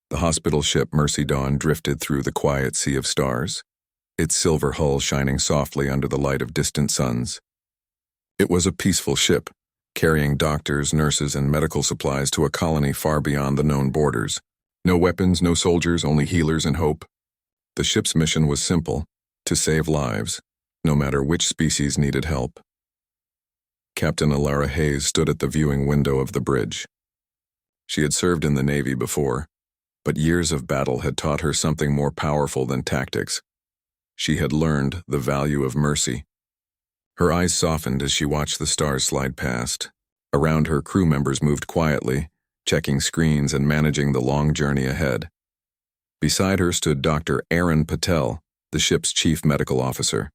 The hospital ship Mercy Dawn drifted through the quiet sea of stars, its silver hull shining softly under the light of distant suns. It was a peaceful ship, carrying doctors, nurses, and medical supplies to a colony far beyond the known borders. No weapons, no soldiers, only healers and hope. The ship's mission was simple: to save lives, no matter which species needed help. Captain Lyra Hayes stood at the viewing window of the bridge. She had served in the Navy before, but years of battle had taught her something more powerful than tactics. She had learned the value of mercy. Her eyes softened as she watched the stars slide past. Around her, crew members moved quietly, checking screens and managing the long journey ahead. Beside her stood Dr. Aaron Patel, the ship's chief medical officer.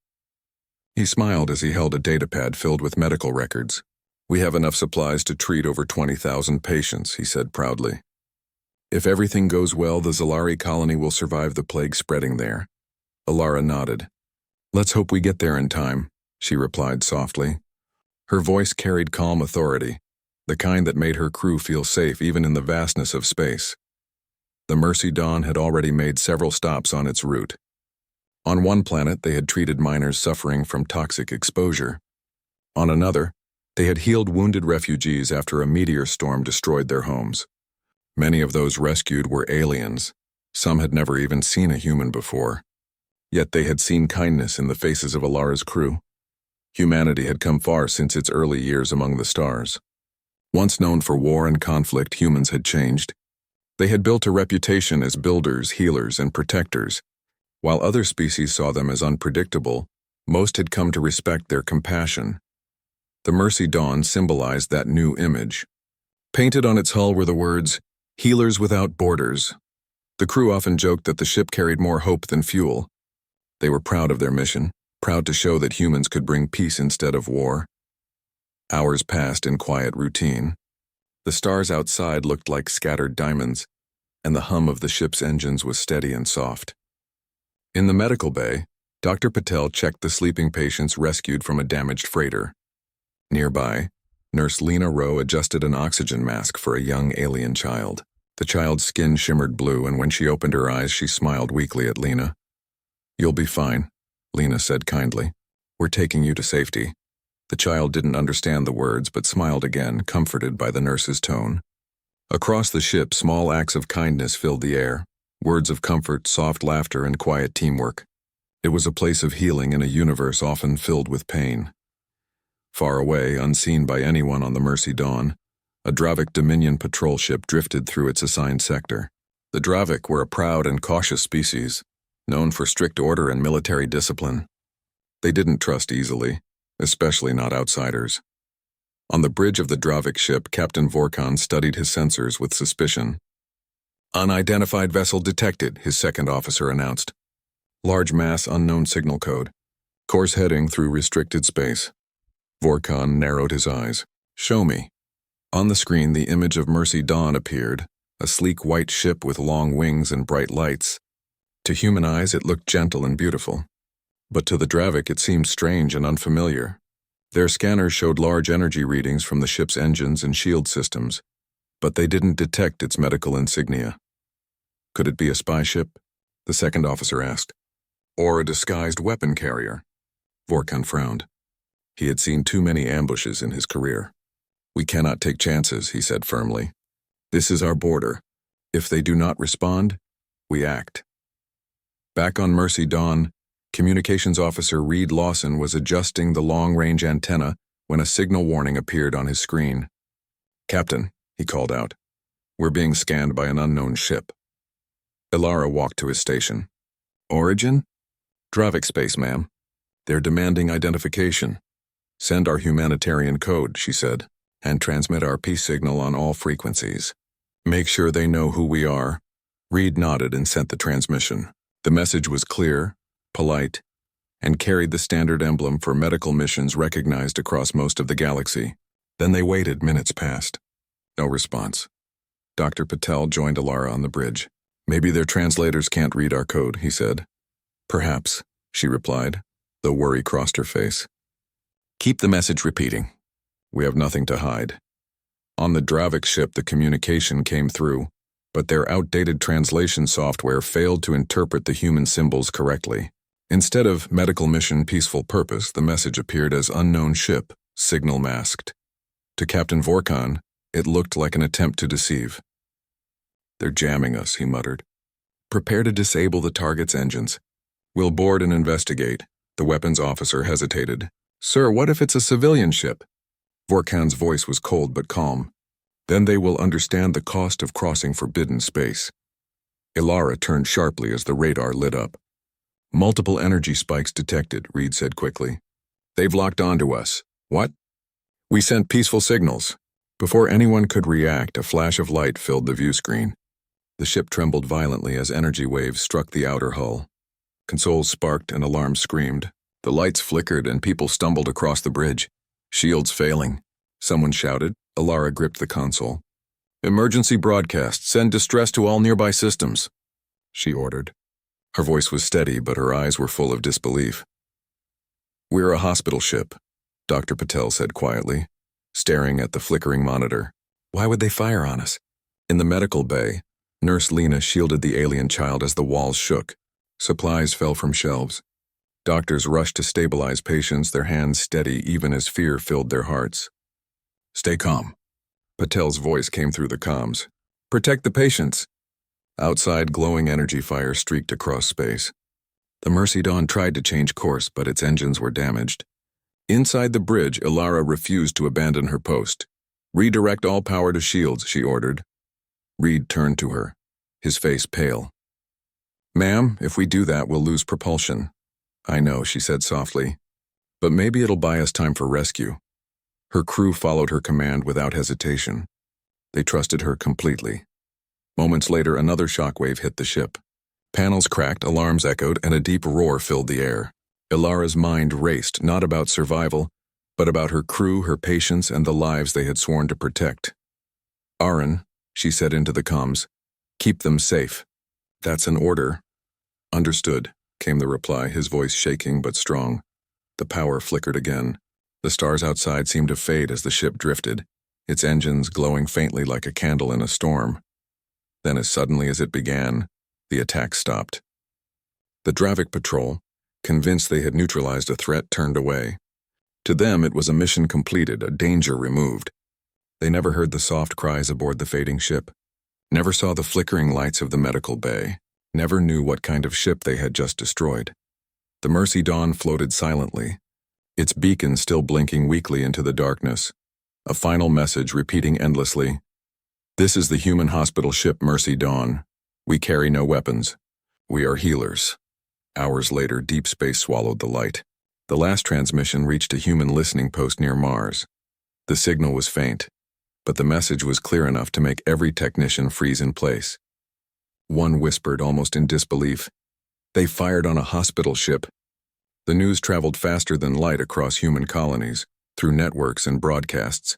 He smiled as he held a datapad filled with medical records. "We have enough supplies to treat over 20,000 patients," he said proudly. "If everything goes well, the Zalari colony will survive the plague spreading there." Alara nodded. "Let's hope we get there in time," she replied softly. Her voice carried calm authority, the kind that made her crew feel safe even in the vastness of space. The Mercy Dawn had already made several stops on its route. On one planet, they had treated miners suffering from toxic exposure. On another, they had healed wounded refugees after a meteor storm destroyed their homes. Many of those rescued were aliens. Some had never even seen a human before. Yet they had seen kindness in the faces of Alara's crew. Humanity had come far since its early years among the stars. Once known for war and conflict, humans had changed. They had built a reputation as builders, healers, and protectors. While other species saw them as unpredictable, most had come to respect their compassion. The Mercy Dawn symbolized that new image. Painted on its hull were the words, "Healers Without Borders." The crew often joked that the ship carried more hope than fuel. They were proud of their mission, proud to show that humans could bring peace instead of war. Hours passed in quiet routine. The stars outside looked like scattered diamonds, and the hum of the ship's engines was steady and soft. In the medical bay, Dr. Patel checked the sleeping patients rescued from a damaged freighter. Nearby, Nurse Lena Rowe adjusted an oxygen mask for a young alien child. The child's skin shimmered blue, and when she opened her eyes, she smiled weakly at Lena. "You'll be fine," Lena said kindly. "We're taking you to safety." The child didn't understand the words, but smiled again, comforted by the nurse's tone. Across the ship, small acts of kindness filled the air. Words of comfort, soft laughter, and quiet teamwork. It was a place of healing in a universe often filled with pain. Far away, unseen by anyone on the Mercy Dawn, a Dravik Dominion patrol ship drifted through its assigned sector. The Dravik were a proud and cautious species, known for strict order and military discipline. They didn't trust easily, especially not outsiders. On the bridge of the Dravik ship, Captain Vorkon studied his sensors with suspicion. "Unidentified vessel detected," his second officer announced. "Large mass unknown signal code. Course heading through restricted space." Vorkon narrowed his eyes. "Show me." On the screen, the image of Mercy Dawn appeared, a sleek white ship with long wings and bright lights. To human eyes, it looked gentle and beautiful. But to the Dravik, it seemed strange and unfamiliar. Their scanners showed large energy readings from the ship's engines and shield systems, but they didn't detect its medical insignia. "Could it be a spy ship?" the second officer asked. "Or a disguised weapon carrier?" Vorkon frowned. He had seen too many ambushes in his career. "We cannot take chances," he said firmly. "This is our border. If they do not respond, we act." Back on Mercy Dawn, Communications Officer Reed Lawson was adjusting the long-range antenna when a signal warning appeared on his screen. "Captain," he called out, "we're being scanned by an unknown ship." Alara walked to his station. "Origin?" "Dravik space, ma'am. They're demanding identification. Send our humanitarian code," she said, "and transmit our peace signal on all frequencies. Make sure they know who we are." Reed nodded and sent the transmission. The message was clear, polite, and carried the standard emblem for medical missions recognized across most of the galaxy. Then they waited. Minutes passed. No response. Dr. Patel joined Alara on the bridge. "Maybe their translators can't read our code," he said. "Perhaps," she replied, though worry crossed her face. "Keep the message repeating. We have nothing to hide." On the Dravik ship, the communication came through. but their outdated translation software failed to interpret the human symbols correctly. Instead of medical mission peaceful purpose, the message appeared as unknown ship, signal masked. To Captain Vorkon, it looked like an attempt to deceive. "They're jamming us," he muttered. "Prepare to disable the target's engines. We'll board and investigate." The weapons officer hesitated. "Sir, what if it's a civilian ship?" Vorkon's voice was cold but calm. "Then they will understand the cost of crossing forbidden space." Ilara turned sharply as the radar lit up. "Multiple energy spikes detected," Reed said quickly. "They've locked onto us." "What?" "We sent peaceful signals." Before anyone could react, a flash of light filled the view screen. The ship trembled violently as energy waves struck the outer hull. Consoles sparked and alarms screamed. The lights flickered and people stumbled across the bridge. "Shields failing," someone shouted. Ilara gripped the console. "Emergency broadcast. Send distress to all nearby systems," she ordered. Her voice was steady, but her eyes were full of disbelief. "We're a hospital ship," Dr. Patel said quietly, staring at the flickering monitor. "Why would they fire on us?" In the medical bay, Nurse Lena shielded the alien child as the walls shook. Supplies fell from shelves. Doctors rushed to stabilize patients, their hands steady even as fear filled their hearts. "Stay calm," Patel's voice came through the comms. "Protect the patients." Outside, glowing energy fire streaked across space. The Mercy Dawn tried to change course, but its engines were damaged. Inside the bridge, Ilara refused to abandon her post. "Redirect all power to shields," she ordered. Reed turned to her, his face pale. "Ma'am, if we do that, we'll lose propulsion." "I know," she said softly, "but maybe it'll buy us time for rescue." Her crew followed her command without hesitation. They trusted her completely. Moments later, another shockwave hit the ship. Panels cracked, alarms echoed, and a deep roar filled the air. Ilara's mind raced, not about survival, but about her crew, her patients, and the lives they had sworn to protect. "Aaron," she said into the comms, "keep them safe." "That's an order." "Understood," came the reply, his voice shaking but strong. The power flickered again. The stars outside seemed to fade as the ship drifted, its engines glowing faintly like a candle in a storm. Then, as suddenly as it began, the attack stopped. The Dravik patrol, convinced they had neutralized a threat, turned away. To them, it was a mission completed, a danger removed. They never heard the soft cries aboard the fading ship, never saw the flickering lights of the medical bay, never knew what kind of ship they had just destroyed. The Mercy Dawn floated silently, its beacon still blinking weakly into the darkness, a final message repeating endlessly, "This is the human hospital ship Mercy Dawn. We carry no weapons. We are healers." Hours later, deep space swallowed the light. The last transmission reached a human listening post near Mars. The signal was faint, but the message was clear enough to make every technician freeze in place. One whispered, almost in disbelief, "They fired on a hospital ship." The news traveled faster than light across human colonies, through networks and broadcasts.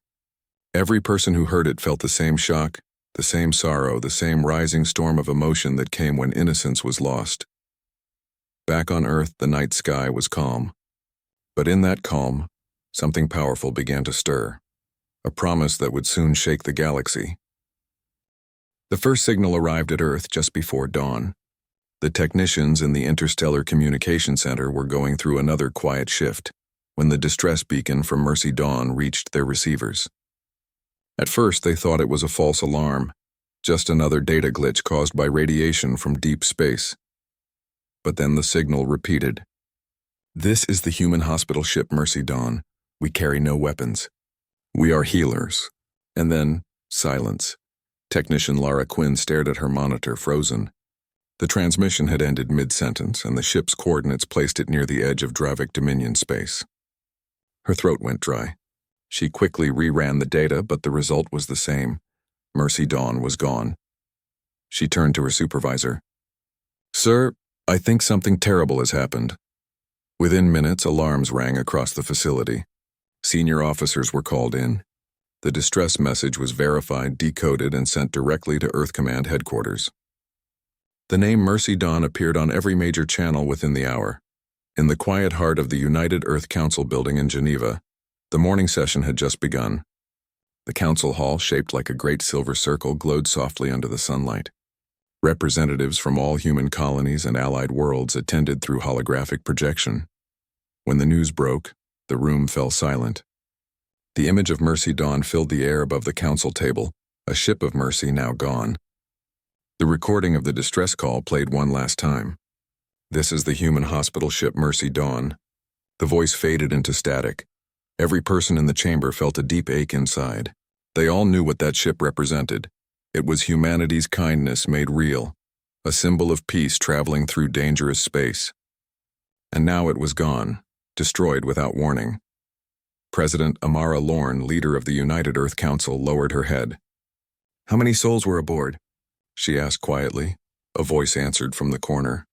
Every person who heard it felt the same shock, the same sorrow, the same rising storm of emotion that came when innocence was lost. Back on Earth, the night sky was calm. But in that calm, something powerful began to stir, a promise that would soon shake the galaxy. The first signal arrived at Earth just before dawn. The technicians in the Interstellar Communication Center were going through another quiet shift when the distress beacon from Mercy Dawn reached their receivers. At first, they thought it was a false alarm, just another data glitch caused by radiation from deep space. But then the signal repeated. "This is the human hospital ship Mercy Dawn. We carry no weapons. We are healers." And then, silence. Technician Lara Quinn stared at her monitor, frozen. The transmission had ended mid-sentence, and the ship's coordinates placed it near the edge of Dravik Dominion space. Her throat went dry. She quickly reran the data, but the result was the same. Mercy Dawn was gone. She turned to her supervisor. "Sir, I think something terrible has happened." Within minutes, alarms rang across the facility. Senior officers were called in. The distress message was verified, decoded, and sent directly to Earth Command headquarters. The name Mercy Dawn appeared on every major channel within the hour. In the quiet heart of the United Earth Council building in Geneva, the morning session had just begun. The council hall, shaped like a great silver circle, glowed softly under the sunlight. Representatives from all human colonies and allied worlds attended through holographic projection. When the news broke, the room fell silent. The image of Mercy Dawn filled the air above the council table, a ship of mercy now gone. The recording of the distress call played one last time. "This is the human hospital ship Mercy Dawn." The voice faded into static. Every person in the chamber felt a deep ache inside. They all knew what that ship represented. It was humanity's kindness made real, a symbol of peace traveling through dangerous space. And now it was gone, destroyed without warning. President Amara Lorne, leader of the United Earth Council, lowered her head. "How many souls were aboard?" she asked quietly. A voice answered from the corner.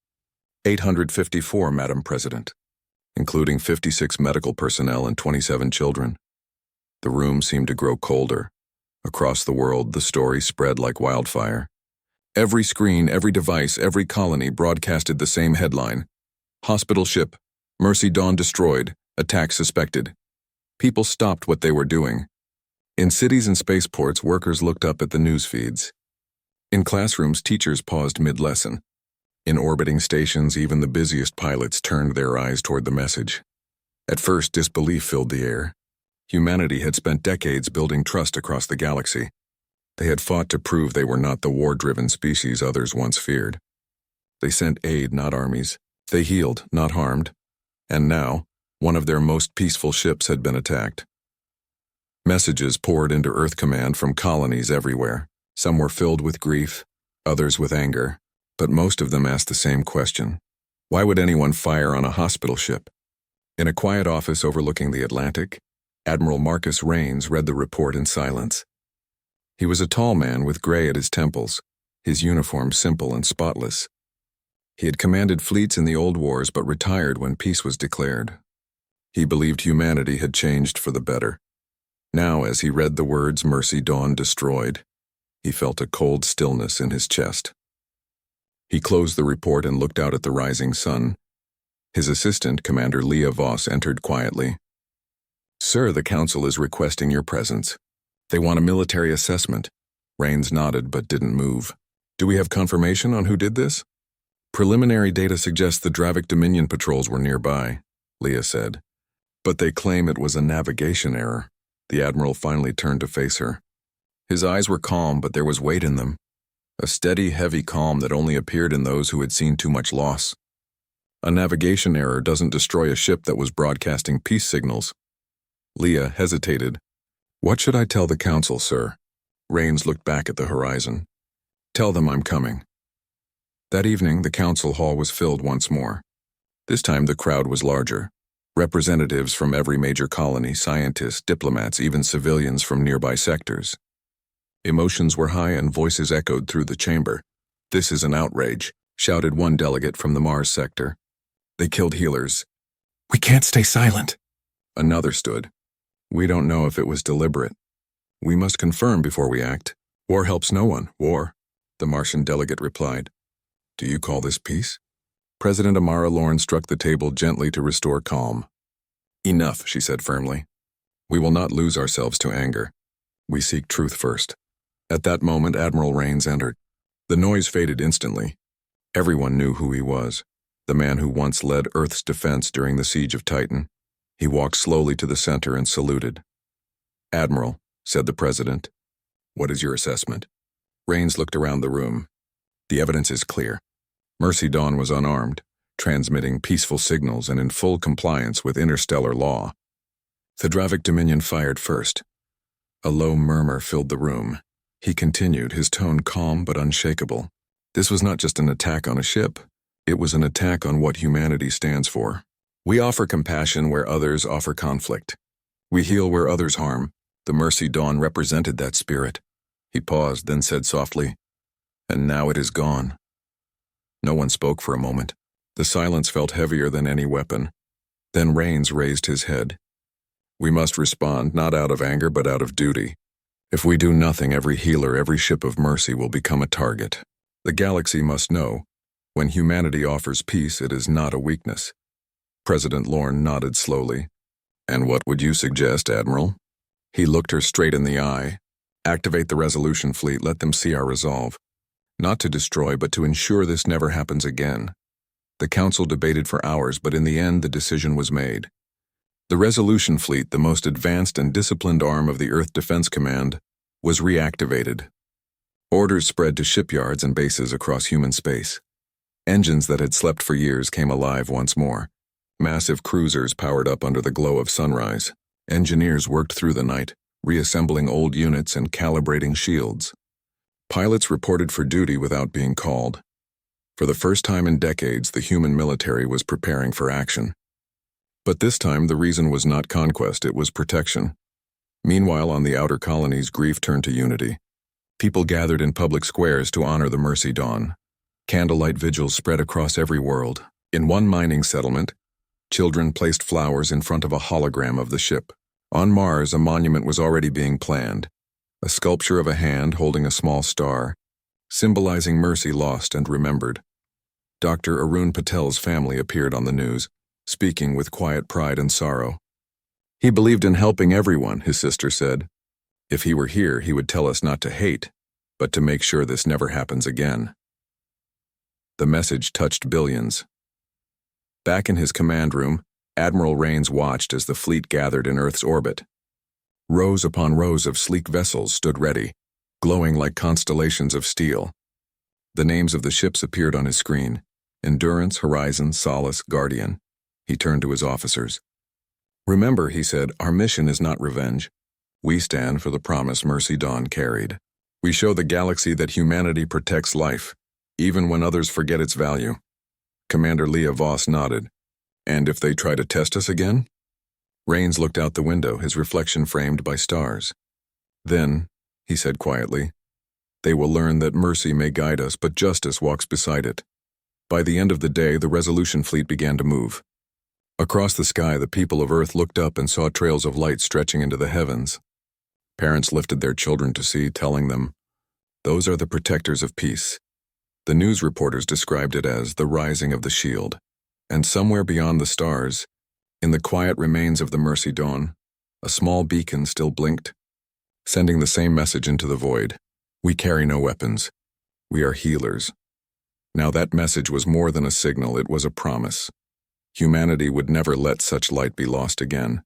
854, Madam President, including 56 medical personnel and 27 children. The room seemed to grow colder. Across the world, the story spread like wildfire. Every screen, every device, every colony broadcasted the same headline: "Hospital ship, Mercy Dawn destroyed, attack suspected." People stopped what they were doing. In cities and spaceports, workers looked up at the news feeds. In classrooms, teachers paused mid-lesson. In orbiting stations, even the busiest pilots turned their eyes toward the message. At first, disbelief filled the air. Humanity had spent decades building trust across the galaxy. They had fought to prove they were not the war-driven species others once feared. They sent aid, not armies. They healed, not harmed. And now, one of their most peaceful ships had been attacked. Messages poured into Earth Command from colonies everywhere. Some were filled with grief, others with anger. But most of them asked the same question: why would anyone fire on a hospital ship? In a quiet office overlooking the Atlantic, Admiral Marcus Raines read the report in silence. He was a tall man with gray at his temples, his uniform simple and spotless. He had commanded fleets in the old wars but retired when peace was declared. He believed humanity had changed for the better. Now, as he read the words "Mercy Dawn destroyed," he felt a cold stillness in his chest. He closed the report and looked out at the rising sun. His assistant, Commander Leah Voss, entered quietly. "Sir, the Council is requesting your presence. They want a military assessment." Raines nodded but didn't move. "Do we have confirmation on who did this?" "Preliminary data suggests the Dravik Dominion patrols were nearby," Leah said. "But they claim it was a navigation error." The Admiral finally turned to face her. His eyes were calm, but there was weight in them. A steady, heavy calm that only appeared in those who had seen too much loss. A navigation error doesn't destroy a ship that was broadcasting peace signals. Leah hesitated. "What should I tell the Council, sir?" Raines looked back at the horizon. "Tell them I'm coming." That evening, the Council hall was filled once more. This time the crowd was larger. Representatives from every major colony, scientists, diplomats, even civilians from nearby sectors. Emotions were high and voices echoed through the chamber. "This is an outrage," shouted one delegate from the Mars sector. "They killed healers." "We can't stay silent," another stood. "We don't know if it was deliberate. We must confirm before we act. War helps no one. War," the Martian delegate replied. "Do you call this peace?" President Amara Lorne struck the table gently to restore calm. "Enough," she said firmly. "We will not lose ourselves to anger. We seek truth first." At that moment, Admiral Raines entered. The noise faded instantly. Everyone knew who he was, the man who once led Earth's defense during the siege of Titan. He walked slowly to the center and saluted. "Admiral," said the President, "what is your assessment?" Raines looked around the room. "The evidence is clear. Mercy Dawn was unarmed, transmitting peaceful signals and in full compliance with interstellar law. The Dravik Dominion fired first." A low murmur filled the room. He continued, his tone calm but unshakable. "This was not just an attack on a ship. It was an attack on what humanity stands for. We offer compassion where others offer conflict. We heal where others harm. The Mercy Dawn represented that spirit." He paused, then said softly, "And now it is gone." No one spoke for a moment. The silence felt heavier than any weapon. Then Raines raised his head. "We must respond, not out of anger, but out of duty. If we do nothing, every healer, every ship of mercy will become a target. The galaxy must know, when humanity offers peace, it is not a weakness." President Lorne nodded slowly. "And what would you suggest, Admiral?" He looked her straight in the eye. "Activate the resolution fleet, let them see our resolve. Not to destroy, but to ensure this never happens again." The council debated for hours, but in the end the decision was made. The resolution fleet, the most advanced and disciplined arm of the Earth Defense Command, was reactivated. Orders spread to shipyards and bases across human space. Engines that had slept for years came alive once more. Massive cruisers powered up under the glow of sunrise. Engineers worked through the night, reassembling old units and calibrating shields. Pilots reported for duty without being called. For the first time in decades, the human military was preparing for action. But this time, the reason was not conquest, it was protection. Meanwhile, on the outer colonies, grief turned to unity. People gathered in public squares to honor the Mercy Dawn. Candlelight vigils spread across every world. In one mining settlement, children placed flowers in front of a hologram of the ship. On Mars, a monument was already being planned. A sculpture of a hand holding a small star, symbolizing mercy lost and remembered. Dr. Arun Patel's family appeared on the news, speaking with quiet pride and sorrow. "He believed in helping everyone," his sister said. "If he were here, he would tell us not to hate, but to make sure this never happens again." The message touched billions. Back in his command room, Admiral Rains watched as the fleet gathered in Earth's orbit. Rows upon rows of sleek vessels stood ready, glowing like constellations of steel. The names of the ships appeared on his screen: Endurance, Horizon, Solace, Guardian. He turned to his officers. "Remember," he said, "our mission is not revenge. We stand for the promise Mercy Dawn carried. We show the galaxy that humanity protects life, even when others forget its value." Commander Leah Voss nodded. "And if they try to test us again?" Rains looked out the window, his reflection framed by stars. "Then," he said quietly, "they will learn that mercy may guide us, but justice walks beside it." By the end of the day, the resolution fleet began to move. Across the sky, the people of Earth looked up and saw trails of light stretching into the heavens. Parents lifted their children to see, telling them, "Those are the protectors of peace." The news reporters described it as the rising of the shield. And somewhere beyond the stars, in the quiet remains of the Mercy Dawn, a small beacon still blinked, sending the same message into the void: "We carry no weapons. We are healers." Now that message was more than a signal, it was a promise. Humanity would never let such light be lost again.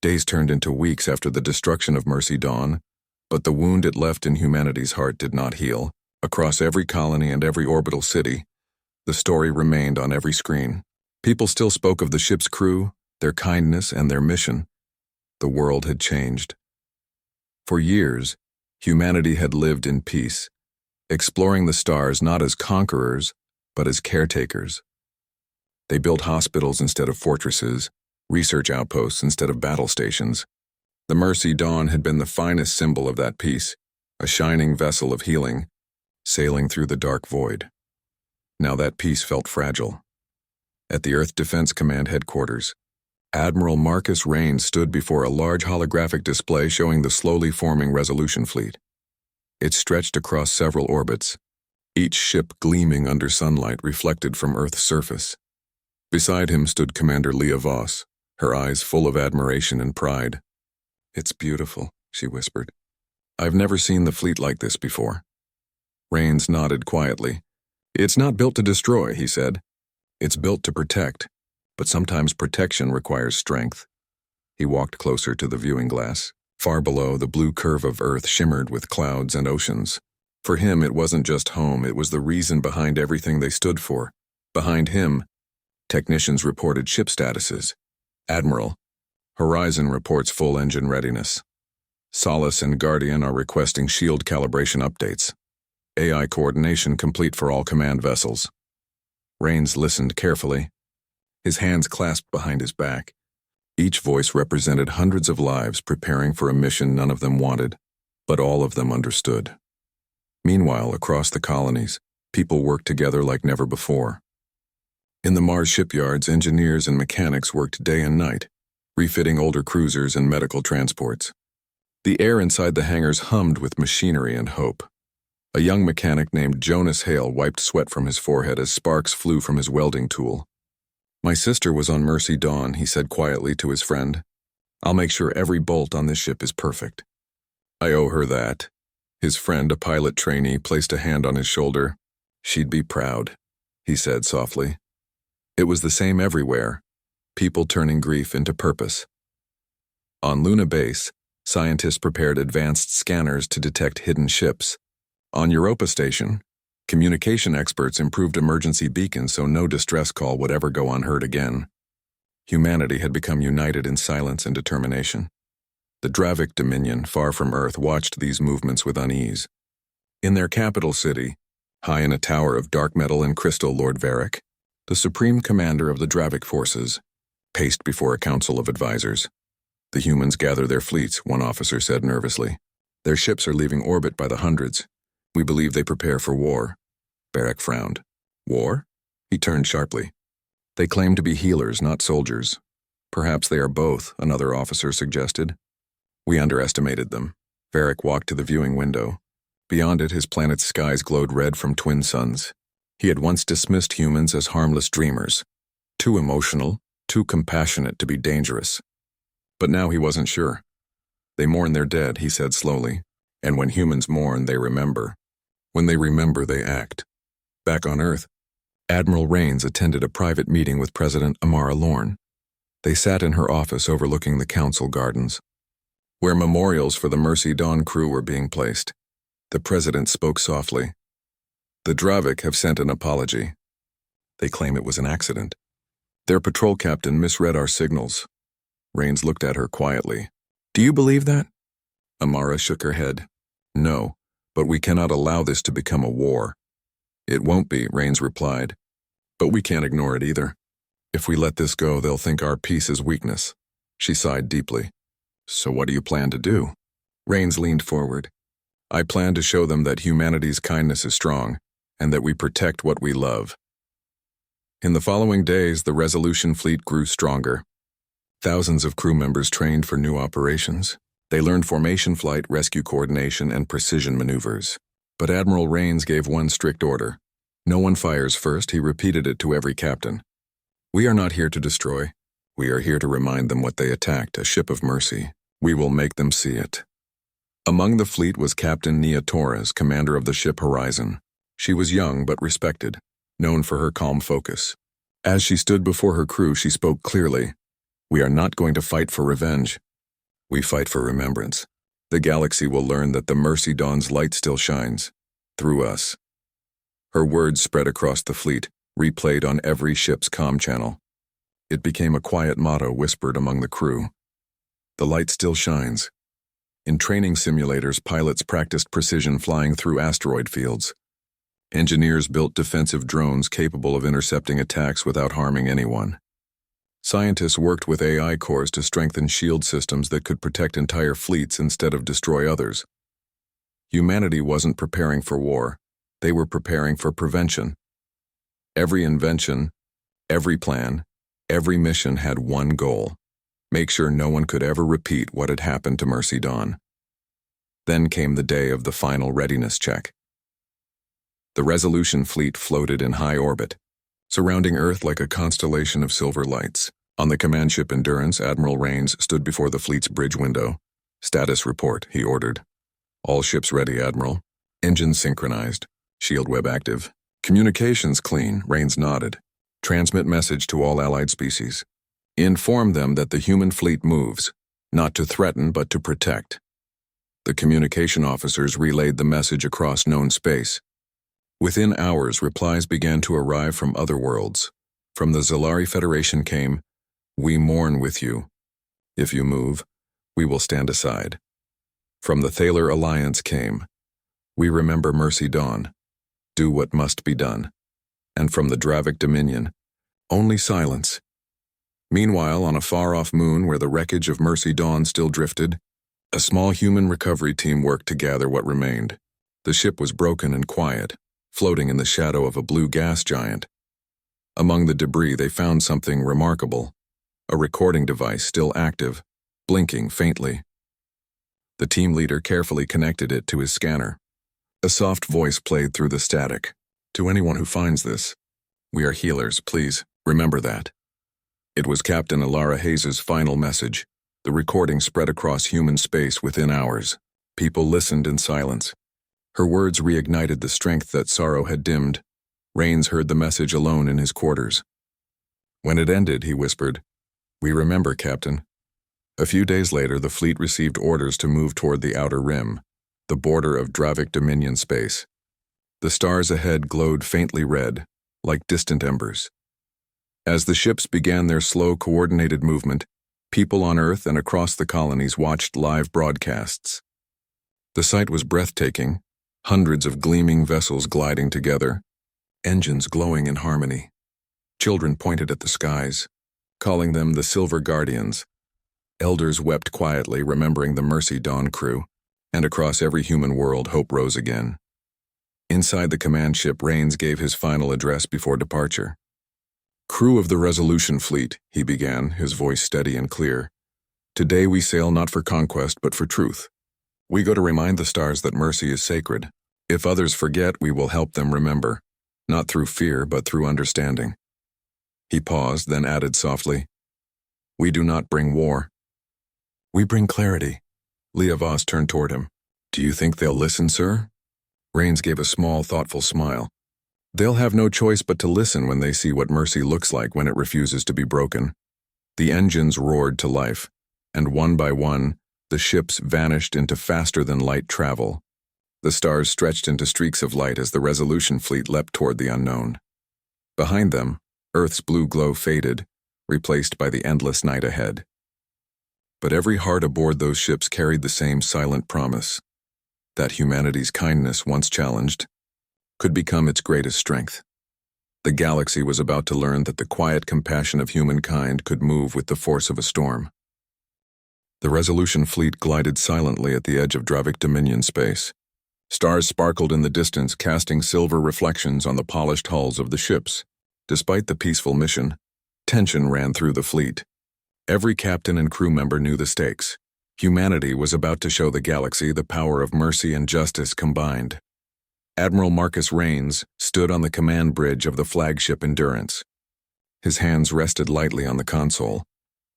Days turned into weeks after the destruction of Mercy Dawn, but the wound it left in humanity's heart did not heal. Across every colony and every orbital city, the story remained on every screen. People still spoke of the ship's crew, their kindness, and their mission. The world had changed. For years, humanity had lived in peace, exploring the stars not as conquerors, but as caretakers. They built hospitals instead of fortresses, research outposts instead of battle stations. The Mercy Dawn had been the finest symbol of that peace, a shining vessel of healing, sailing through the dark void. Now that peace felt fragile. At the Earth Defense Command headquarters, Admiral Marcus Rains stood before a large holographic display showing the slowly forming resolution fleet. It stretched across several orbits, each ship gleaming under sunlight reflected from Earth's surface. Beside him stood Commander Leah Voss, her eyes full of admiration and pride. "It's beautiful," she whispered. "I've never seen the fleet like this before." Rains nodded quietly. "It's not built to destroy," he said. "It's built to protect, but sometimes protection requires strength." He walked closer to the viewing glass. Far below, the blue curve of Earth shimmered with clouds and oceans. For him, it wasn't just home, it was the reason behind everything they stood for. Behind him, technicians reported ship statuses. Admiral, Horizon reports full engine readiness. Solace and Guardian are requesting shield calibration updates. AI coordination complete for all command vessels. Rains listened carefully, his hands clasped behind his back. Each voice represented hundreds of lives preparing for a mission none of them wanted, but all of them understood. Meanwhile, across the colonies, people worked together like never before. In the Mars shipyards, engineers and mechanics worked day and night, refitting older cruisers and medical transports. The air inside the hangars hummed with machinery and hope. A young mechanic named Jonas Hale wiped sweat from his forehead as sparks flew from his welding tool. "My sister was on Mercy Dawn," he said quietly to his friend. I'll make sure every bolt on this ship is perfect. I owe her that. His friend, a pilot trainee, placed a hand on his shoulder. She'd be proud, he said softly. It was the same everywhere, people turning grief into purpose. On Luna Base, scientists prepared advanced scanners to detect hidden ships. On Europa Station, communication experts improved emergency beacons so no distress call would ever go unheard again. Humanity had become united in silence and determination. The Dravic Dominion, far from Earth, watched these movements with unease. In their capital city, high in a tower of dark metal and crystal, Lord Varric, the supreme commander of the Dravic forces, paced before a council of advisors. The humans gather their fleets, one officer said nervously. Their ships are leaving orbit by the hundreds. We believe they prepare for war. Varric frowned. War? He turned sharply. They claim to be healers, not soldiers. Perhaps they are both, another officer suggested. We underestimated them. Varric walked to the viewing window. Beyond it, his planet's skies glowed red from twin suns. He had once dismissed humans as harmless dreamers, too emotional, too compassionate to be dangerous. But now he wasn't sure. They mourn their dead, he said slowly, and when humans mourn, they remember. When they remember, they act. Back on Earth, Admiral Rains attended a private meeting with President Amara Lorne. They sat in her office overlooking the council gardens, where memorials for the Mercy Dawn crew were being placed. The president spoke softly. The Dravic have sent an apology. They claim it was an accident. Their patrol captain misread our signals. Rains looked at her quietly. Do you believe that? Amara shook her head. No, but we cannot allow this to become a war. It won't be, Rains replied. But we can't ignore it either. If we let this go, they'll think our peace is weakness. She sighed deeply. So what do you plan to do? Rains leaned forward. I plan to show them that humanity's kindness is strong, and that we protect what we love. In the following days, the Resolution fleet grew stronger. Thousands of crew members trained for new operations. They learned formation flight, rescue coordination, and precision maneuvers. But Admiral Rains gave one strict order. No one fires first, he repeated it to every captain. We are not here to destroy. We are here to remind them what they attacked, a ship of mercy. We will make them see it. Among the fleet was Captain Nia Torres, commander of the ship Horizon. She was young but respected, known for her calm focus. As she stood before her crew, she spoke clearly. We are not going to fight for revenge. We fight for remembrance. The galaxy will learn that the Mercy Dawn's light still shines, through us. Her words spread across the fleet, replayed on every ship's comm channel. It became a quiet motto whispered among the crew. The light still shines. In training simulators, pilots practiced precision flying through asteroid fields. Engineers built defensive drones capable of intercepting attacks without harming anyone. Scientists worked with AI cores to strengthen shield systems that could protect entire fleets instead of destroy others. Humanity wasn't preparing for war. They were preparing for prevention. Every invention, every plan, every mission had one goal: make sure no one could ever repeat what had happened to Mercy Dawn. Then came the day of the final readiness check. The Resolution fleet floated in high orbit, surrounding Earth like a constellation of silver lights. On the command ship Endurance, Admiral Rains stood before the fleet's bridge window. Status report, he ordered. All ships ready, Admiral. Engines synchronized. Shield web active. Communications clean, Rains nodded. Transmit message to all allied species. Inform them that the human fleet moves, not to threaten but to protect. The communication officers relayed the message across known space. Within hours, replies began to arrive from other worlds. From the Zalari Federation came, "We mourn with you. If you move, we will stand aside." From the Thaler Alliance came, "We remember Mercy Dawn. Do what must be done." And from the Dravic Dominion, only silence. Meanwhile, on a far-off moon where the wreckage of Mercy Dawn still drifted, a small human recovery team worked to gather what remained. The ship was broken and quiet, floating in the shadow of a blue gas giant. Among the debris, they found something remarkable: a recording device still active, blinking faintly. The team leader carefully connected it to his scanner. A soft voice played through the static. "To anyone who finds this, we are healers, please remember that." It was Captain Alara Hayes' final message, The recording spread across human space within hours. People listened in silence. Her words reignited the strength that sorrow had dimmed. Rains heard the message alone in his quarters. When it ended, he whispered, "We remember, Captain." A few days later, the fleet received orders to move toward the outer rim, the border of Dravic Dominion space. The stars ahead glowed faintly red, like distant embers. As the ships began their slow, coordinated movement, people on Earth and across the colonies watched live broadcasts. The sight was breathtaking, hundreds of gleaming vessels gliding together, engines glowing in harmony. Children pointed at the skies, calling them the Silver Guardians. Elders wept quietly, remembering the Mercy Dawn crew, and across every human world hope rose again. Inside the command ship, Rains gave his final address before departure. "Crew of the Resolution Fleet," he began, his voice steady and clear. "Today we sail not for conquest but for truth. We go to remind the stars that mercy is sacred. If others forget, we will help them remember, not through fear but through understanding." He paused, then added softly, "We do not bring war. We bring clarity." Lyra Voss turned toward him. "Do you think they'll listen, sir?" Rains gave a small, thoughtful smile. "They'll have no choice but to listen when they see what mercy looks like when it refuses to be broken." The engines roared to life, and one by one, the ships vanished into faster-than-light travel. The stars stretched into streaks of light as the Resolution Fleet leapt toward the unknown. Behind them, Earth's blue glow faded, replaced by the endless night ahead. But every heart aboard those ships carried the same silent promise, that humanity's kindness, once challenged, could become its greatest strength. The galaxy was about to learn that the quiet compassion of humankind could move with the force of a storm. The Resolution Fleet glided silently at the edge of Dravic Dominion space. Stars sparkled in the distance, casting silver reflections on the polished hulls of the ships. Despite the peaceful mission, tension ran through the fleet. Every captain and crew member knew the stakes. Humanity was about to show the galaxy the power of mercy and justice combined. Admiral Marcus Rains stood on the command bridge of the flagship Endurance. His hands rested lightly on the console,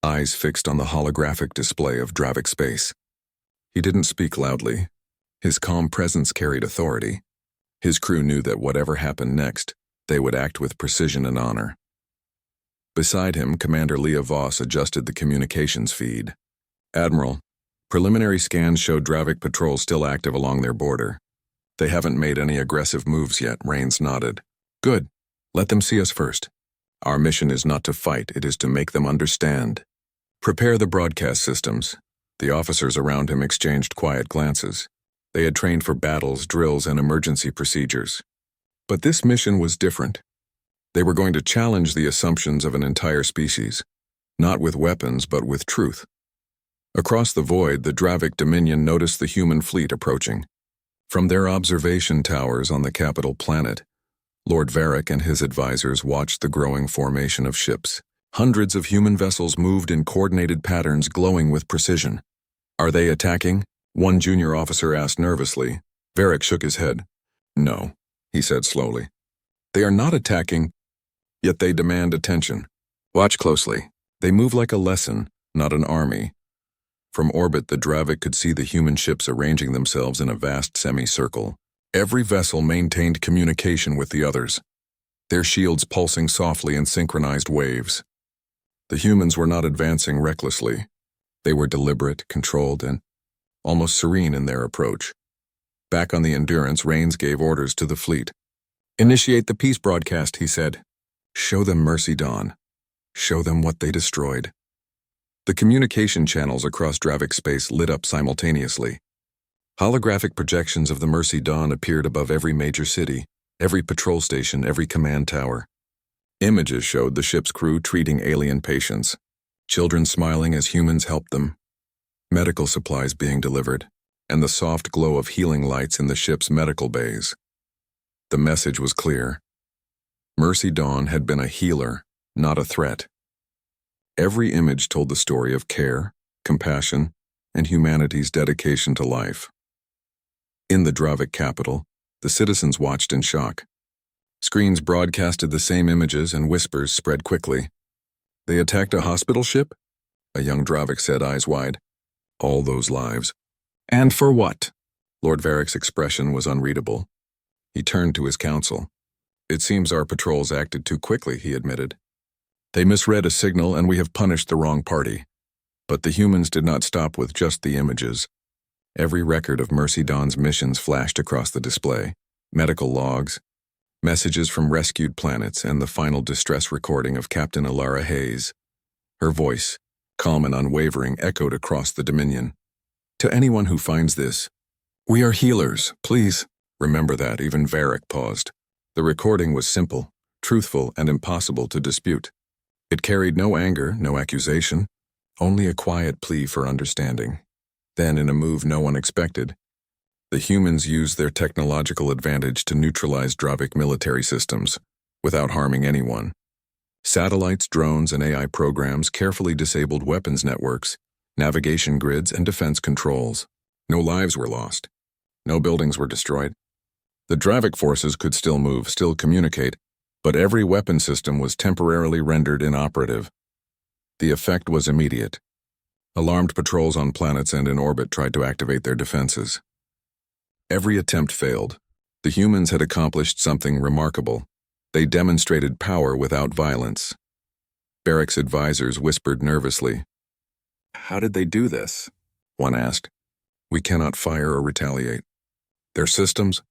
eyes fixed on the holographic display of Dravic space. He didn't speak loudly. His calm presence carried authority. His crew knew that whatever happened next, they would act with precision and honor. Beside him, Commander Lyra Voss adjusted the communications feed. "Admiral, preliminary scans show Dravic patrols still active along their border. They haven't made any aggressive moves yet," Rains nodded. "Good. Let them see us first. Our mission is not to fight, it is to make them understand. Prepare the broadcast systems." The officers around him exchanged quiet glances. They had trained for battles, drills, and emergency procedures. But this mission was different. They were going to challenge the assumptions of an entire species, not with weapons but with truth. Across the void, the Dravic Dominion noticed the human fleet approaching. From their observation towers on the capital planet, Lord Varric and his advisors watched the growing formation of ships. Hundreds of human vessels moved in coordinated patterns, glowing with precision. "Are they attacking?" one junior officer asked nervously. Varric shook his head. "No," he said slowly. "They are not attacking, yet they demand attention. Watch closely. They move like a lesson, not an army." From orbit, the Dravic could see the human ships arranging themselves in a vast semicircle. Every vessel maintained communication with the others, their shields pulsing softly in synchronized waves. The humans were not advancing recklessly. They were deliberate, controlled, and almost serene in their approach. Back on the Endurance, Rains gave orders to the fleet. "Initiate the peace broadcast," he said. "Show them Mercy Dawn. Show them what they destroyed." The communication channels across Dravic space lit up simultaneously. Holographic projections of the Mercy Dawn appeared above every major city, every patrol station, every command tower. Images showed the ship's crew treating alien patients, children smiling as humans helped them, medical supplies being delivered, and the soft glow of healing lights in the ship's medical bays. The message was clear. Mercy Dawn had been a healer, not a threat. Every image told the story of care, compassion, and humanity's dedication to life. In the Dravic capital, the citizens watched in shock. Screens broadcasted the same images and whispers spread quickly. "They attacked a hospital ship? a young Dravik said, eyes wide. All those lives. And for what? Lord Varric's expression was unreadable. He turned to his council. It seems our patrols acted too quickly, he admitted. They misread a signal and we have punished the wrong party. But the humans did not stop with just the images. Every record of Mercy Dawn's missions flashed across the display. Medical logs, messages from rescued planets, and the final distress recording of Captain Lyra Hayes. Her voice, calm and unwavering, echoed across the Dominion. To anyone who finds this, we are healers, please. Remember that. Even Varric paused. The recording was simple, truthful, and impossible to dispute. It carried no anger, no accusation, only a quiet plea for understanding. Then, in a move no one expected, the humans used their technological advantage to neutralize Dravik military systems, without harming anyone. Satellites, drones, and AI programs carefully disabled weapons networks, navigation grids, and defense controls. No lives were lost. No buildings were destroyed. The Dravik forces could still move, still communicate, but every weapon system was temporarily rendered inoperative. The effect was immediate. Alarmed patrols on planets and in orbit tried to activate their defenses. Every attempt failed. The humans had accomplished something remarkable. They demonstrated power without violence. Varric's advisors whispered nervously. How did they do this? One asked. We cannot fire or retaliate. Their systems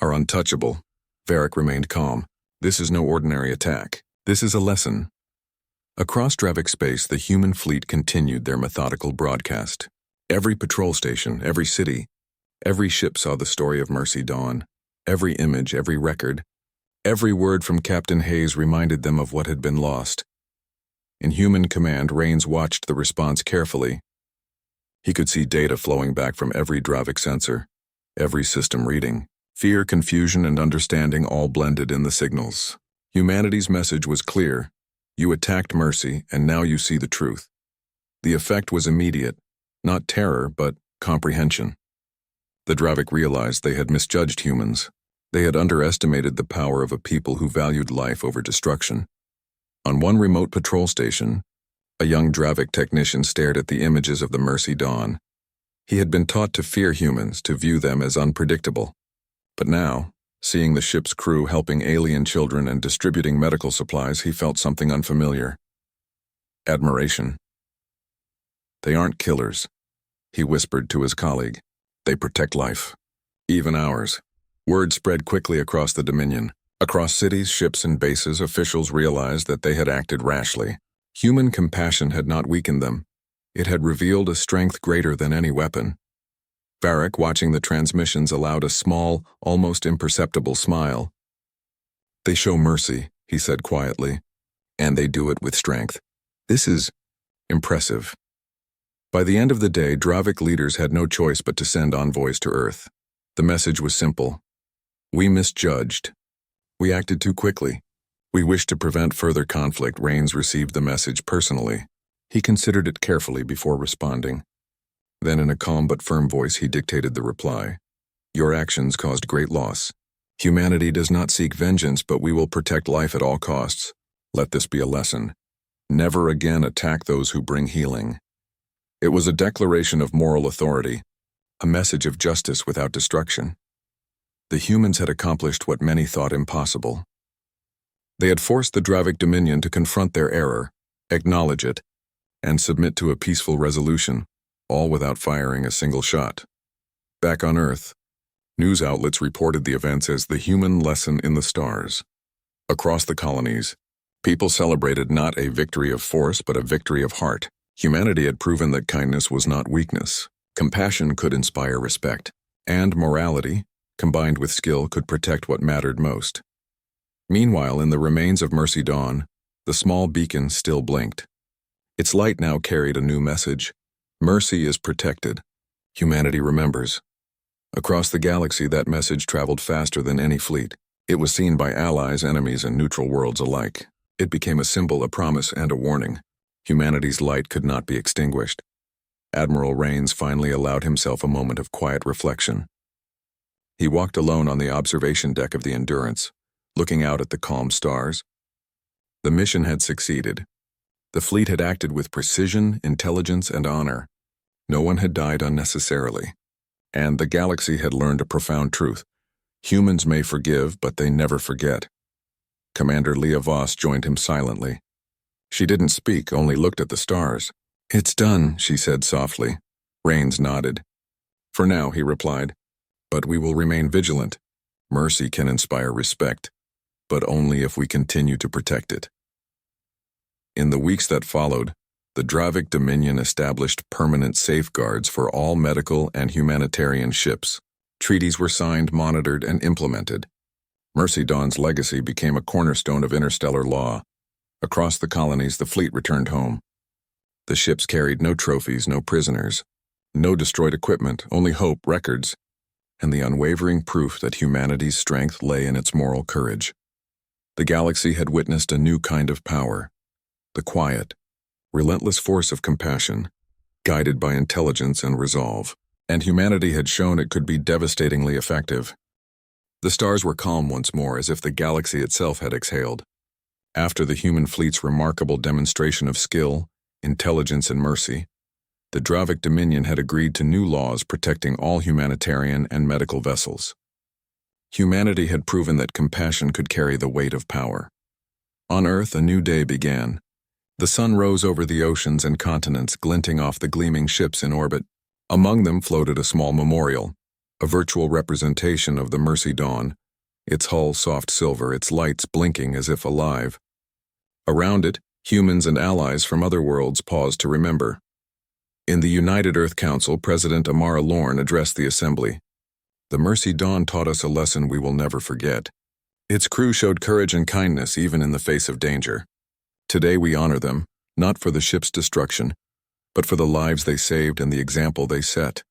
are untouchable. Varric remained calm. This is no ordinary attack. This is a lesson. Across Dravik space, the human fleet continued their methodical broadcast. Every patrol station, every city, every ship saw the story of Mercy Dawn. Every image, every record, every word from Captain Hayes reminded them of what had been lost. In human command, Rains watched the response carefully. He could see data flowing back from every Dravik sensor, every system reading. Fear, confusion, and understanding all blended in the signals. Humanity's message was clear. You attacked Mercy, and now you see the truth. The effect was immediate, not terror, but comprehension. The Dravik realized they had misjudged humans. They had underestimated the power of a people who valued life over destruction. On one remote patrol station, a young Dravik technician stared at the images of the Mercy Dawn. He had been taught to fear humans, to view them as unpredictable. But now, seeing the ship's crew helping alien children and distributing medical supplies, he felt something unfamiliar. Admiration. They aren't killers, he whispered to his colleague. They protect life, even ours. Word spread quickly across the Dominion. Across cities, ships, and bases, officials realized that they had acted rashly. Human compassion had not weakened them. It had revealed a strength greater than any weapon. Varric, watching the transmissions, allowed a small, almost imperceptible smile. They show mercy, he said quietly, and they do it with strength. This is impressive. By the end of the day, Dravik leaders had no choice but to send envoys to Earth. The message was simple. We misjudged. We acted too quickly. We wished to prevent further conflict. Rains received the message personally. He considered it carefully before responding. Then in a calm but firm voice he dictated the reply. Your actions caused great loss. Humanity does not seek vengeance, but we will protect life at all costs. Let this be a lesson. Never again attack those who bring healing. It was a declaration of moral authority, a message of justice without destruction. The humans had accomplished what many thought impossible. They had forced the Dravik Dominion to confront their error, acknowledge it, and submit to a peaceful resolution, all without firing a single shot. Back on Earth, news outlets reported the events as the human lesson in the stars. Across the colonies, people celebrated not a victory of force but a victory of heart. Humanity had proven that kindness was not weakness. Compassion could inspire respect, and morality, combined with skill, could protect what mattered most. Meanwhile, in the remains of Mercy Dawn, the small beacon still blinked. Its light now carried a new message. Mercy is protected. Humanity remembers. Across the galaxy, that message traveled faster than any fleet. It was seen by allies, enemies, and neutral worlds alike. It became a symbol, a promise, and a warning. Humanity's light could not be extinguished. Admiral Rains finally allowed himself a moment of quiet reflection. He walked alone on the observation deck of the Endurance, looking out at the calm stars. The mission had succeeded. The fleet had acted with precision, intelligence, and honor. No one had died unnecessarily. And the galaxy had learned a profound truth. Humans may forgive, but they never forget. Commander Lyra Voss joined him silently. She didn't speak, only looked at the stars. "It's done," she said softly. Rains nodded. "For now," he replied. "But we will remain vigilant. Mercy can inspire respect, but only if we continue to protect it." In the weeks that followed, the Dravic Dominion established permanent safeguards for all medical and humanitarian ships. Treaties were signed, monitored, and implemented. Mercy Dawn's legacy became a cornerstone of interstellar law. Across the colonies, the fleet returned home. The ships carried no trophies, no prisoners, no destroyed equipment, only hope, records, and the unwavering proof that humanity's strength lay in its moral courage. The galaxy had witnessed a new kind of power, the quiet, relentless force of compassion, guided by intelligence and resolve, and humanity had shown it could be devastatingly effective. The stars were calm once more, as if the galaxy itself had exhaled. After the human fleet's remarkable demonstration of skill, intelligence, and mercy, the Dravic Dominion had agreed to new laws protecting all humanitarian and medical vessels. Humanity had proven that compassion could carry the weight of power. On Earth, a new day began. The sun rose over the oceans and continents, glinting off the gleaming ships in orbit. Among them floated a small memorial, a virtual representation of the Mercy Dawn, its hull soft silver, its lights blinking as if alive. Around it, humans and allies from other worlds paused to remember. In the United Earth Council, President Amara Lorne addressed the assembly. "The Mercy Dawn taught us a lesson we will never forget. Its crew showed courage and kindness even in the face of danger. Today we honor them, not for the ship's destruction, but for the lives they saved and the example they set."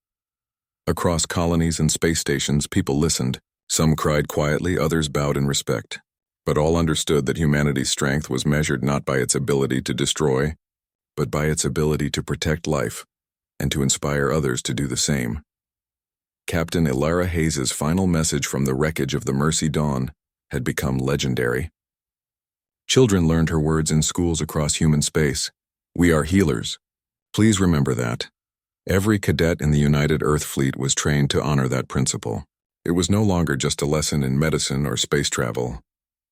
Across colonies and space stations, people listened. Some cried quietly, others bowed in respect. But all understood that humanity's strength was measured not by its ability to destroy, but by its ability to protect life and to inspire others to do the same. Captain Lyra Hayes' final message from the wreckage of the Mercy Dawn had become legendary. Children learned her words in schools across human space. "We are healers. Please remember that." Every cadet in the United Earth Fleet was trained to honor that principle. It was no longer just a lesson in medicine or space travel.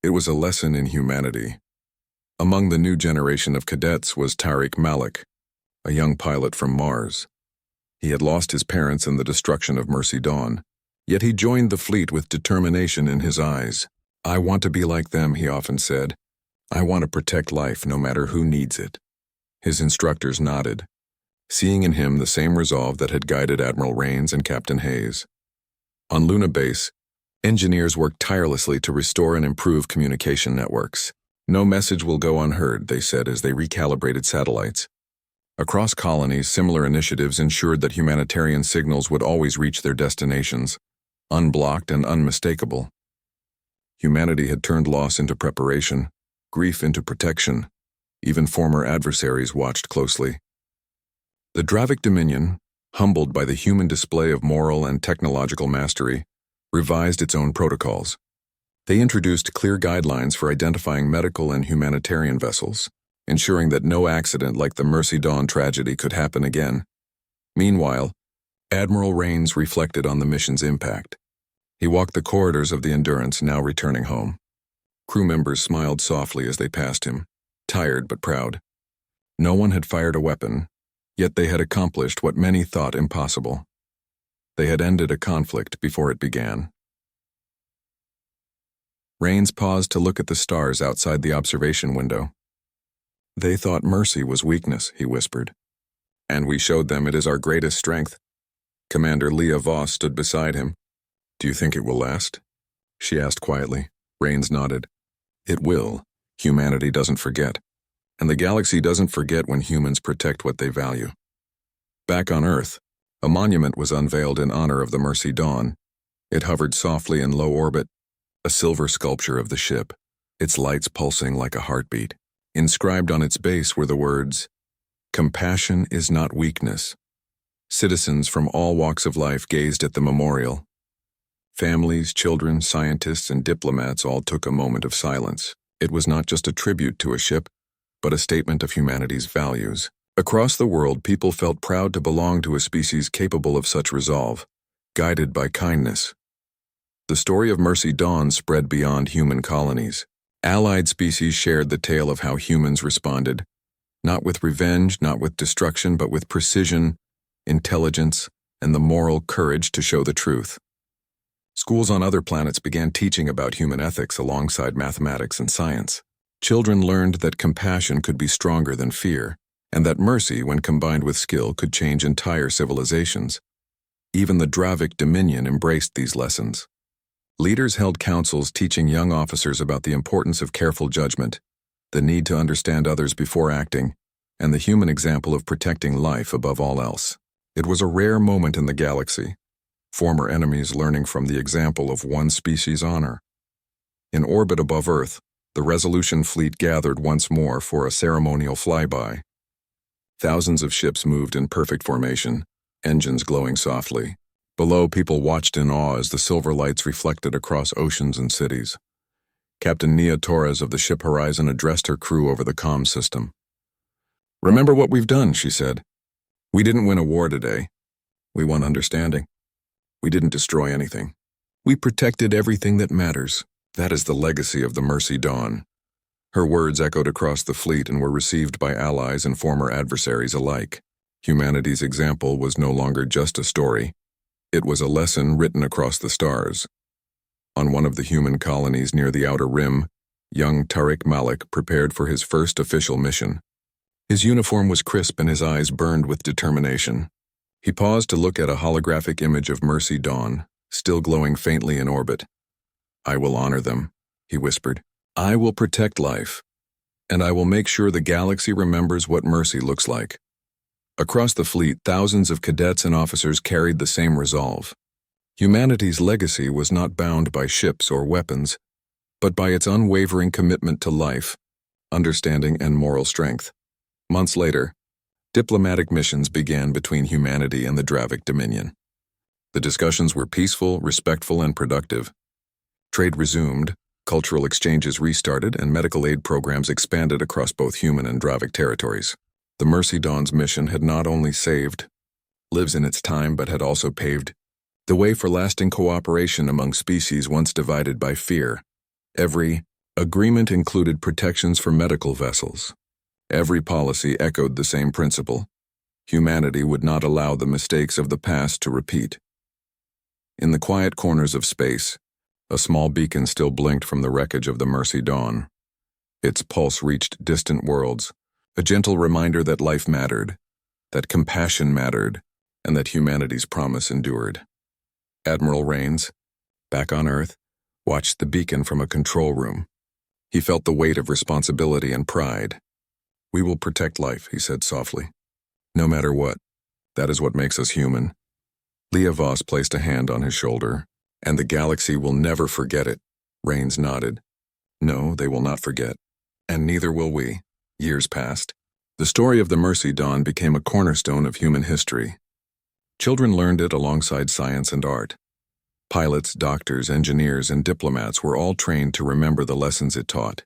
It was a lesson in humanity. Among the new generation of cadets was Tariq Malik, a young pilot from Mars. He had lost his parents in the destruction of Mercy Dawn, yet he joined the fleet with determination in his eyes. "I want to be like them," he often said. "I want to protect life no matter who needs it." His instructors nodded, seeing in him the same resolve that had guided Admiral Rains and Captain Hayes. On Luna Base, engineers worked tirelessly to restore and improve communication networks. "No message will go unheard," they said as they recalibrated satellites. Across colonies, similar initiatives ensured that humanitarian signals would always reach their destinations, unblocked and unmistakable. Humanity had turned loss into preparation, grief into protection. Even former adversaries watched closely. The Dravic Dominion, humbled by the human display of moral and technological mastery, revised its own protocols. They introduced clear guidelines for identifying medical and humanitarian vessels, ensuring that no accident like the Mercy Dawn tragedy could happen again. Meanwhile, Admiral Rains reflected on the mission's impact. He walked the corridors of the Endurance, now returning home. Crew members smiled softly as they passed him, tired but proud. No one had fired a weapon, yet they had accomplished what many thought impossible. They had ended a conflict before it began. Rains paused to look at the stars outside the observation window. "They thought mercy was weakness," he whispered. "And we showed them it is our greatest strength." Commander Lyra Voss stood beside him. "Do you think it will last?" she asked quietly. Rains nodded. "It will. Humanity doesn't forget. And the galaxy doesn't forget when humans protect what they value." Back on Earth, a monument was unveiled in honor of the Mercy Dawn. It hovered softly in low orbit, a silver sculpture of the ship, its lights pulsing like a heartbeat. Inscribed on its base were the words, "Compassion is not weakness." Citizens from all walks of life gazed at the memorial. Families, children, scientists, and diplomats all took a moment of silence. It was not just a tribute to a ship, but a statement of humanity's values. Across the world, people felt proud to belong to a species capable of such resolve, guided by kindness. The story of Mercy Dawn spread beyond human colonies. Allied species shared the tale of how humans responded, not with revenge, not with destruction, but with precision, intelligence, and the moral courage to show the truth. Schools on other planets began teaching about human ethics alongside mathematics and science. Children learned that compassion could be stronger than fear, and that mercy, when combined with skill, could change entire civilizations. Even the Dravic Dominion embraced these lessons. Leaders held councils teaching young officers about the importance of careful judgment, the need to understand others before acting, and the human example of protecting life above all else. It was a rare moment in the galaxy, former enemies learning from the example of one species' honor. In orbit above Earth, the Resolution fleet gathered once more for a ceremonial flyby. Thousands of ships moved in perfect formation, engines glowing softly. Below, people watched in awe as the silver lights reflected across oceans and cities. Captain Nia Torres of the ship Horizon addressed her crew over the comm system. "Remember what we've done," she said. "We didn't win a war today. We won understanding. We didn't destroy anything. We protected everything that matters. That is the legacy of the Mercy Dawn." Her words echoed across the fleet and were received by allies and former adversaries alike. Humanity's example was no longer just a story. It was a lesson written across the stars. On one of the human colonies near the Outer Rim, young Tariq Malik prepared for his first official mission. His uniform was crisp and his eyes burned with determination. He paused to look at a holographic image of Mercy Dawn, still glowing faintly in orbit. "I will honor them," he whispered. "I will protect life, and I will make sure the galaxy remembers what mercy looks like." Across the fleet, thousands of cadets and officers carried the same resolve. Humanity's legacy was not bound by ships or weapons, but by its unwavering commitment to life, understanding, and moral strength. Months later, diplomatic missions began between humanity and the Dravic Dominion. The discussions were peaceful, respectful, and productive. Trade resumed, cultural exchanges restarted, and medical aid programs expanded across both human and Dravic territories. The Mercy Dawn's mission had not only saved lives in its time, but had also paved the way for lasting cooperation among species once divided by fear. Every agreement included protections for medical vessels. Every policy echoed the same principle. Humanity would not allow the mistakes of the past to repeat. In the quiet corners of space, a small beacon still blinked from the wreckage of the Mercy Dawn. Its pulse reached distant worlds, a gentle reminder that life mattered, that compassion mattered, and that humanity's promise endured. Admiral Rains, back on Earth, watched the beacon from a control room. He felt the weight of responsibility and pride. "We will protect life," he said softly. "No matter what. That is what makes us human." Leah Voss placed a hand on his shoulder. "And the galaxy will never forget it." Rains nodded. "No, they will not forget. And neither will we." Years passed. The story of the Mercy Dawn became a cornerstone of human history. Children learned it alongside science and art. Pilots, doctors, engineers, and diplomats were all trained to remember the lessons it taught.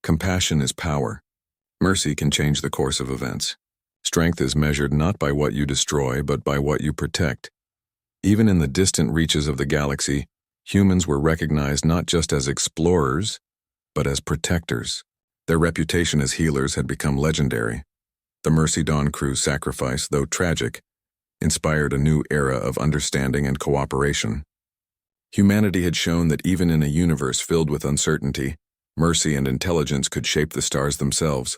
Compassion is power. Mercy can change the course of events. Strength is measured not by what you destroy, but by what you protect. Even in the distant reaches of the galaxy, humans were recognized not just as explorers, but as protectors. Their reputation as healers had become legendary. The Mercy Dawn crew's sacrifice, though tragic, inspired a new era of understanding and cooperation. Humanity had shown that even in a universe filled with uncertainty, mercy and intelligence could shape the stars themselves.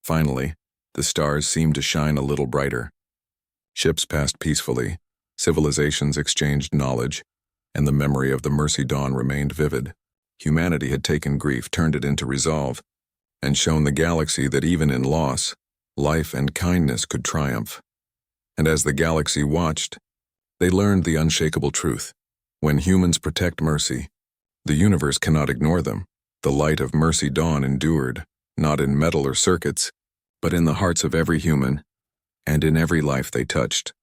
Finally, the stars seemed to shine a little brighter. Ships passed peacefully, civilizations exchanged knowledge, and the memory of the Mercy Dawn remained vivid. Humanity had taken grief, turned it into resolve, and shown the galaxy that even in loss, life and kindness could triumph. And as the galaxy watched, they learned the unshakable truth. When humans protect mercy, the universe cannot ignore them. The light of Mercy Dawn endured, not in metal or circuits, but in the hearts of every human, and in every life they touched.